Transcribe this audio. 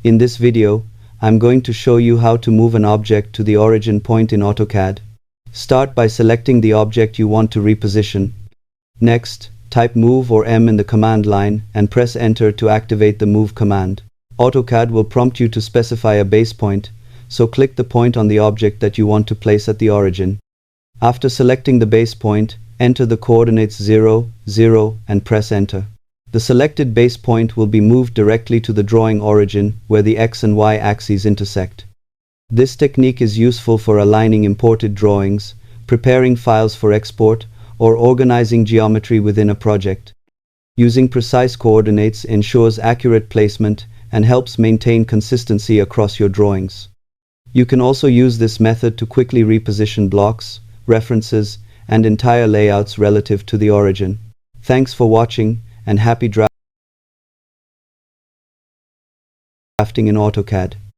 In this video, I'm going to show you how to move an object to the origin point in AutoCAD. Start by selecting the object you want to reposition. Next, type Move or M in the command line and press Enter to activate the Move command. AutoCAD will prompt you to specify a base point, so click the point on the object that you want to place at the origin. After selecting the base point, enter the coordinates 0, 0 and press Enter. The selected base point will be moved directly to the drawing origin where the X and Y axes intersect. This technique is useful for aligning imported drawings, preparing files for export, or organizing geometry within a project. Using precise coordinates ensures accurate placement and helps maintain consistency across your drawings. You can also use this method to quickly reposition blocks, references, and entire layouts relative to the origin. Thanks for watching, and happy drafting in AutoCAD.